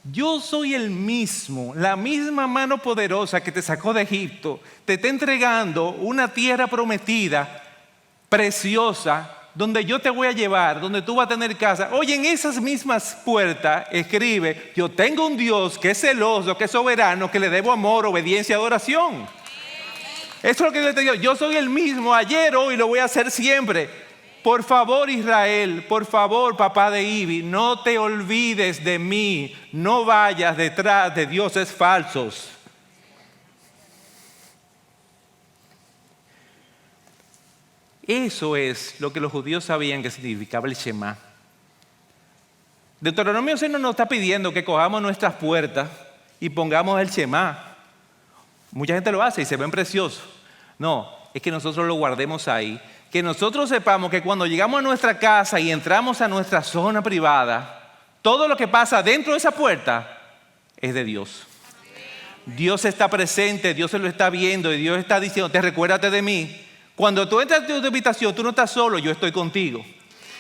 yo soy el mismo, la misma mano poderosa que te sacó de Egipto, te está entregando una tierra prometida, preciosa, donde yo te voy a llevar, donde tú vas a tener casa. Oye, en esas mismas puertas escribe: yo tengo un Dios que es celoso, que es soberano, que le debo amor, obediencia y adoración. Eso es lo que yo te digo. Yo soy el mismo ayer, hoy, lo voy a hacer siempre. Por favor, Israel, por favor, papá de Ivy, no te olvides de mí. No vayas detrás de dioses falsos. Eso es lo que los judíos sabían que significaba el Shema. Deuteronomio 6 nos está pidiendo que cojamos nuestras puertas y pongamos el Shema. Mucha gente lo hace y se ven preciosos. No, es que nosotros lo guardemos ahí. Que nosotros sepamos que cuando llegamos a nuestra casa y entramos a nuestra zona privada, todo lo que pasa dentro de esa puerta es de Dios. Dios está presente, Dios se lo está viendo y Dios está diciendo: te recuérdate de mí. Cuando tú entras en tu habitación, tú no estás solo, yo estoy contigo.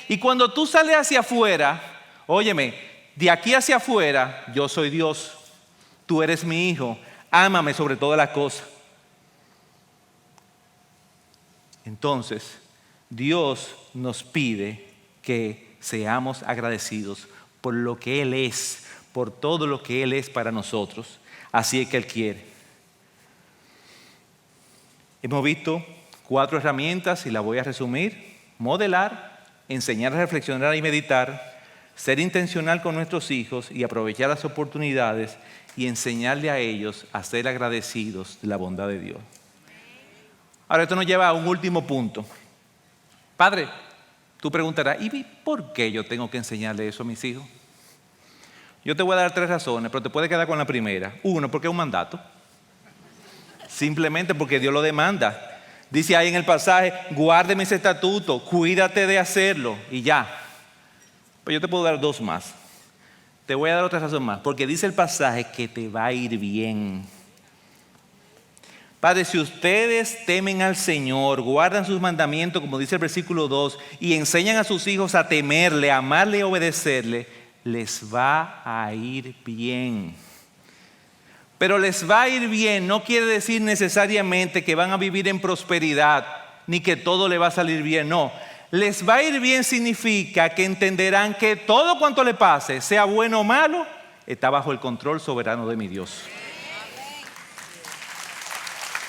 Y cuando tú sales hacia afuera, óyeme, de aquí hacia afuera, yo soy Dios. Tú eres mi hijo. Ámame sobre todas las cosas. Entonces, Dios nos pide que seamos agradecidos por lo que Él es, por todo lo que Él es para nosotros. Así es que Él quiere. Hemos visto 4 herramientas y las voy a resumir: modelar, enseñar a reflexionar y meditar, ser intencional con nuestros hijos y aprovechar las oportunidades, y enseñarle a ellos a ser agradecidos de la bondad de Dios. Ahora, esto nos lleva a un último punto. Padre, tú preguntarás: ¿y por qué yo tengo que enseñarle eso a mis hijos? Yo te voy a dar 3 razones, pero te puedes quedar con la primera. 1, porque es un mandato. Simplemente porque Dios lo demanda. Dice ahí en el pasaje: guarde mis estatutos, cuídate de hacerlo, y ya. Pero yo te puedo dar 2 más. Te voy a dar otra razón más, porque dice el pasaje que te va a ir bien. Padre, si ustedes temen al Señor, guardan sus mandamientos, como dice el versículo 2, y enseñan a sus hijos a temerle, a amarle y obedecerle, les va a ir bien. Pero les va a ir bien no quiere decir necesariamente que van a vivir en prosperidad, ni que todo le va a salir bien, no. Les va a ir bien significa que entenderán que todo cuanto le pase, sea bueno o malo, está bajo el control soberano de mi Dios.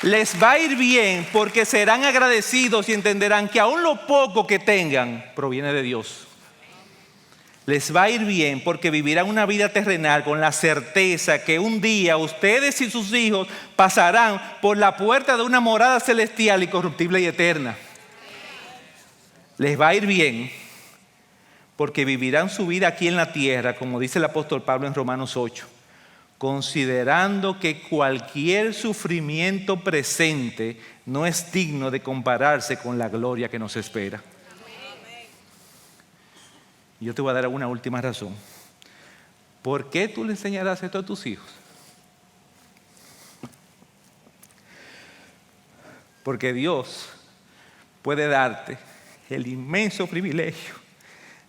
Les va a ir bien porque serán agradecidos y entenderán que aún lo poco que tengan proviene de Dios. Les va a ir bien porque vivirán una vida terrenal con la certeza que un día ustedes y sus hijos pasarán por la puerta de una morada celestial, incorruptible y eterna. Les va a ir bien porque vivirán su vida aquí en la tierra, como dice el apóstol Pablo en Romanos 8, considerando que cualquier sufrimiento presente no es digno de compararse con la gloria que nos espera. Yo te voy a dar una última razón. ¿Por qué tú le enseñarás esto a tus hijos? Porque Dios puede darte el inmenso privilegio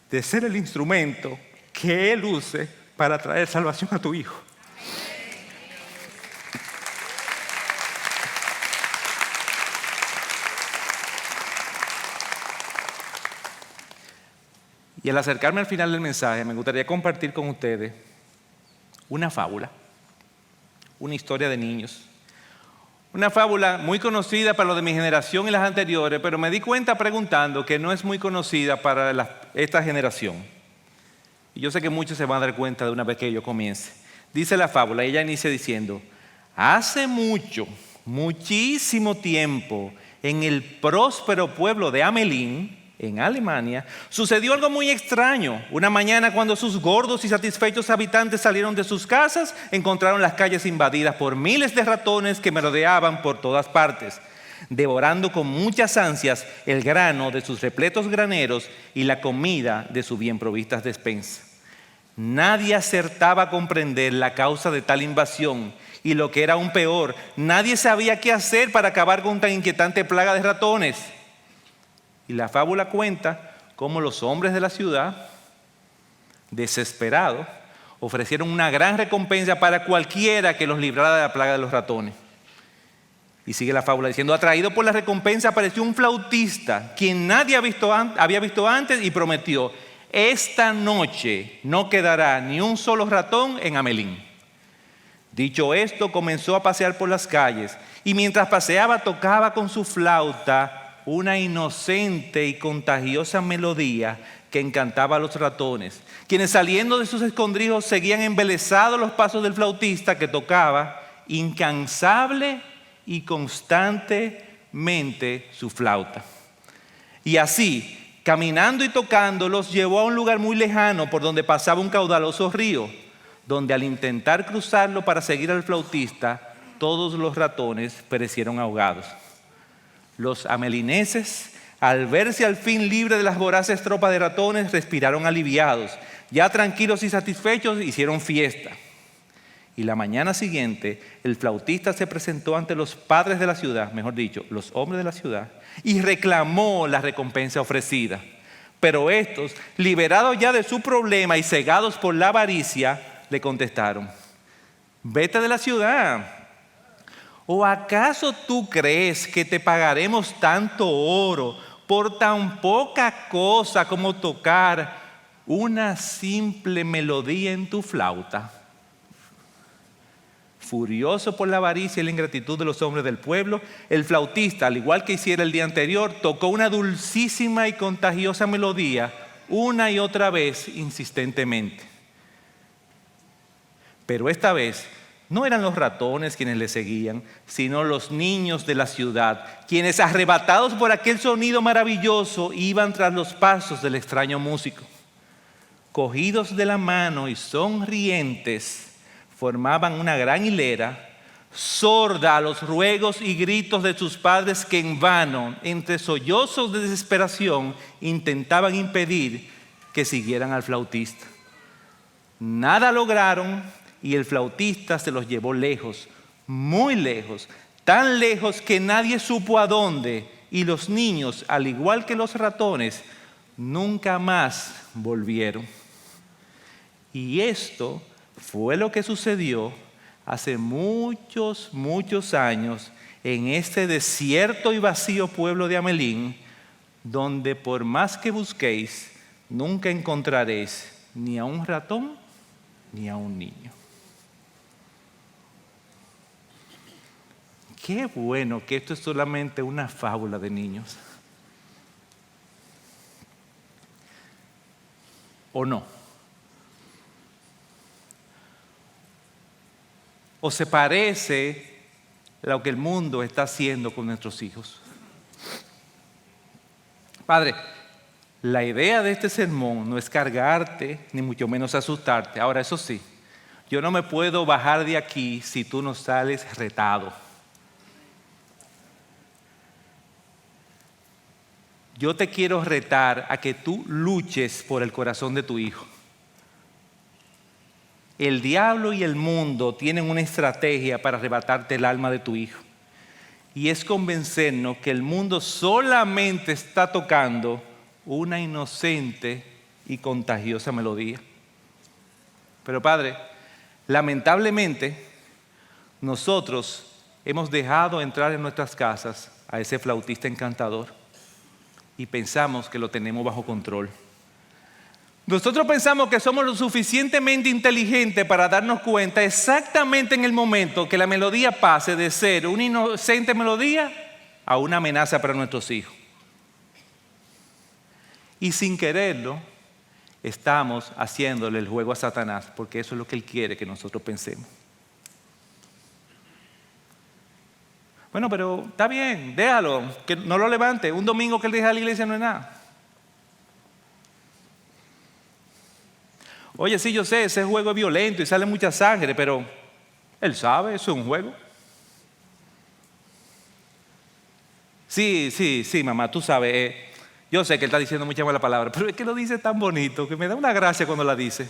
de ser el instrumento que Él use para traer salvación a tu hijo. Y al acercarme al final del mensaje, me gustaría compartir con ustedes una fábula, una historia de niños. Una fábula muy conocida para los de mi generación y las anteriores, pero me di cuenta preguntando que no es muy conocida para esta generación. Y yo sé que muchos se van a dar cuenta de una vez que yo comience. Dice la fábula, ella inicia diciendo: hace mucho, muchísimo tiempo, en el próspero pueblo de Hamelin, en Alemania, sucedió algo muy extraño. Una mañana, cuando sus gordos y satisfechos habitantes salieron de sus casas, encontraron las calles invadidas por miles de ratones que merodeaban por todas partes, devorando con muchas ansias el grano de sus repletos graneros y la comida de sus bien provistas despensas. Nadie acertaba a comprender la causa de tal invasión, y lo que era aún peor, nadie sabía qué hacer para acabar con tan inquietante plaga de ratones. Y la fábula cuenta cómo los hombres de la ciudad, desesperados, ofrecieron una gran recompensa para cualquiera que los librara de la plaga de los ratones. Y sigue la fábula diciendo: atraído por la recompensa apareció un flautista, quien nadie había visto antes, y prometió: esta noche no quedará ni un solo ratón en Hamelin. Dicho esto, comenzó a pasear por las calles, y mientras paseaba tocaba con su flauta una inocente y contagiosa melodía que encantaba a los ratones, quienes saliendo de sus escondrijos seguían embelesados los pasos del flautista, que tocaba incansable y constantemente su flauta. Y así, caminando y tocando, los llevó a un lugar muy lejano por donde pasaba un caudaloso río, donde al intentar cruzarlo para seguir al flautista, todos los ratones perecieron ahogados. Los hamelineses, al verse al fin libres de las voraces tropas de ratones, respiraron aliviados. Ya tranquilos y satisfechos, hicieron fiesta. Y la mañana siguiente, el flautista se presentó ante los padres de la ciudad, mejor dicho, los hombres de la ciudad, y reclamó la recompensa ofrecida. Pero estos, liberados ya de su problema y cegados por la avaricia, le contestaron: vete de la ciudad. ¿O acaso tú crees que te pagaremos tanto oro por tan poca cosa como tocar una simple melodía en tu flauta? Furioso por la avaricia y la ingratitud de los hombres del pueblo, el flautista, al igual que hiciera el día anterior, tocó una dulcísima y contagiosa melodía una y otra vez insistentemente. Pero esta vez no eran los ratones quienes le seguían, sino los niños de la ciudad, quienes, arrebatados por aquel sonido maravilloso, iban tras los pasos del extraño músico. Cogidos de la mano y sonrientes, formaban una gran hilera, sorda a los ruegos y gritos de sus padres, que en vano, entre sollozos de desesperación, intentaban impedir que siguieran al flautista. Nada lograron, y el flautista se los llevó lejos, muy lejos, tan lejos que nadie supo a dónde, y los niños, al igual que los ratones, nunca más volvieron. Y esto fue lo que sucedió hace muchos, muchos años en este desierto y vacío pueblo de Hamelin, donde por más que busquéis, nunca encontraréis ni a un ratón ni a un niño. Qué bueno que esto es solamente una fábula de niños. ¿O no? o se parece a lo que el mundo está haciendo con nuestros hijos? Padre, la idea de este sermón no es cargarte, ni mucho menos asustarte. Ahora, eso sí, yo no me puedo bajar de aquí si tú no sales retado. Yo te quiero retar a que tú luches por el corazón de tu hijo. El diablo y el mundo tienen una estrategia para arrebatarte el alma de tu hijo. Y es convencernos que el mundo solamente está tocando una inocente y contagiosa melodía. Pero Padre, lamentablemente, nosotros hemos dejado entrar en nuestras casas a ese flautista encantador y pensamos que lo tenemos bajo control. Nosotros pensamos que somos lo suficientemente inteligentes para darnos cuenta exactamente en el momento que la melodía pase de ser una inocente melodía a una amenaza para nuestros hijos. Y sin quererlo, estamos haciéndole el juego a Satanás, porque eso es lo que él quiere que nosotros pensemos. Bueno, pero está bien, déjalo, que no lo levante. Un domingo que él deja a la iglesia no es nada. Oye, sí, yo sé, ese juego es violento y sale mucha sangre, pero él sabe, eso es un juego. Sí, mamá, tú sabes, yo sé que él está diciendo muchas malas palabras, pero es que lo dice tan bonito que me da una gracia cuando la dice.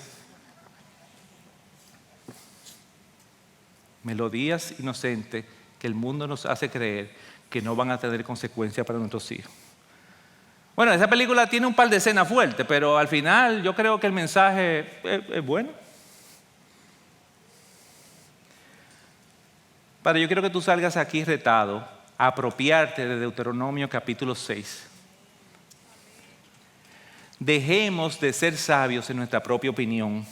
Melodías inocentes que el mundo nos hace creer que no van a tener consecuencias para nuestros hijos. Bueno, esa película tiene un par de escenas fuertes, pero al final yo creo que el mensaje es bueno. Padre, yo quiero que tú salgas aquí retado a apropiarte de Deuteronomio capítulo 6. Dejemos de ser sabios en nuestra propia opinión.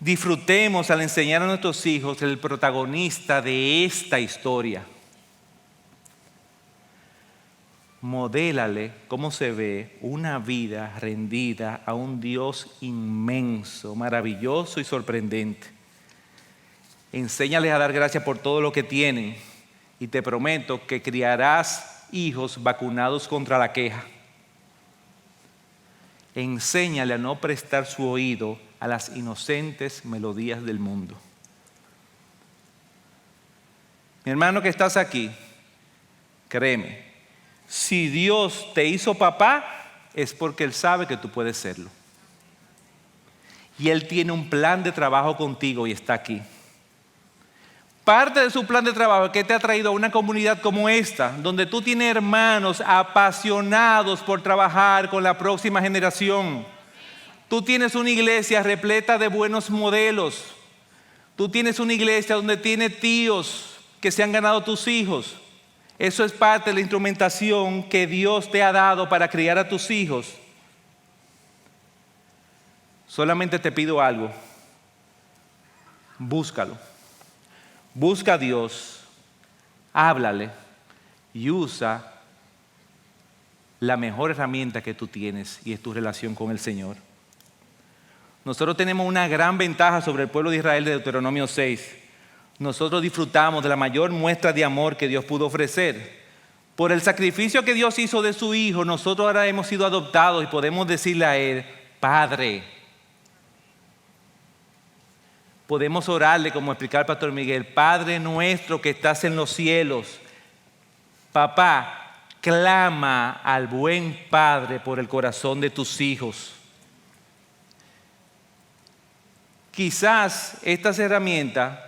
Disfrutemos al enseñar a nuestros hijos el protagonista de esta historia. Modélale cómo se ve una vida rendida a un Dios inmenso, maravilloso y sorprendente. Enséñales a dar gracias por todo lo que tienen y te prometo que criarás hijos vacunados contra la queja. Enséñale a no prestar su oído a las inocentes melodías del mundo. Mi hermano que estás aquí, créeme, si Dios te hizo papá, es porque Él sabe que tú puedes serlo. Y Él tiene un plan de trabajo contigo y está aquí. Parte de su plan de trabajo es que te ha traído a una comunidad como esta, donde tú tienes hermanos apasionados por trabajar con la próxima generación. Tú tienes una iglesia repleta de buenos modelos. Tú tienes una iglesia donde tienes tíos que se han ganado tus hijos. Eso es parte de la instrumentación que Dios te ha dado para criar a tus hijos. Solamente te pido algo. Búscalo. Busca a Dios, háblale y usa la mejor herramienta que tú tienes y es tu relación con el Señor. Nosotros tenemos una gran ventaja sobre el pueblo de Israel de Deuteronomio 6. Nosotros disfrutamos de la mayor muestra de amor que Dios pudo ofrecer. Por el sacrificio que Dios hizo de su Hijo, nosotros ahora hemos sido adoptados y podemos decirle a Él, Padre. Podemos orarle, como explicaba el pastor Miguel, Padre nuestro que estás en los cielos. Papá, clama al buen Padre por el corazón de tus hijos. Quizás estas herramientas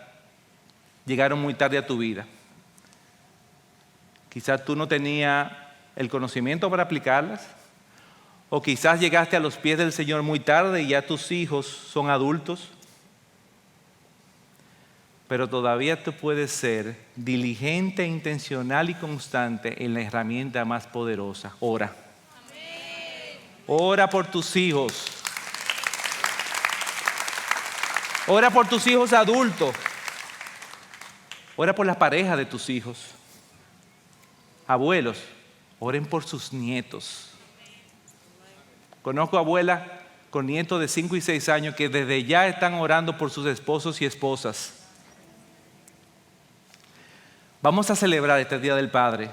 llegaron muy tarde a tu vida. Quizás tú no tenías el conocimiento para aplicarlas. O quizás llegaste a los pies del Señor muy tarde y ya tus hijos son adultos. Pero todavía tú puedes ser diligente, intencional y constante en la herramienta más poderosa. Ora. Amén. Ora por tus hijos. Ora por tus hijos adultos. Ora por la pareja de tus hijos. Abuelos, oren por sus nietos. Conozco abuelas con nietos de 5 y 6 años que desde ya están orando por sus esposos y esposas. Vamos a celebrar este Día del Padre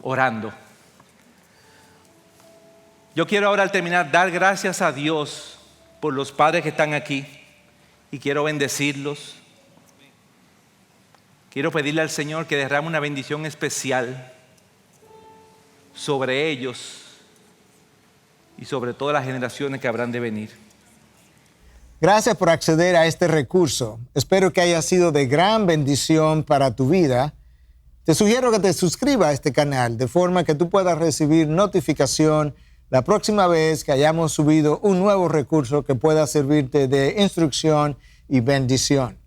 orando. Yo quiero ahora al terminar dar gracias a Dios por los padres que están aquí y quiero bendecirlos. Quiero pedirle al Señor que derrame una bendición especial sobre ellos y sobre todas las generaciones que habrán de venir. Gracias por acceder a este recurso. Espero que haya sido de gran bendición para tu vida. Te sugiero que te suscribas a este canal de forma que tú puedas recibir notificación la próxima vez que hayamos subido un nuevo recurso que pueda servirte de instrucción y bendición.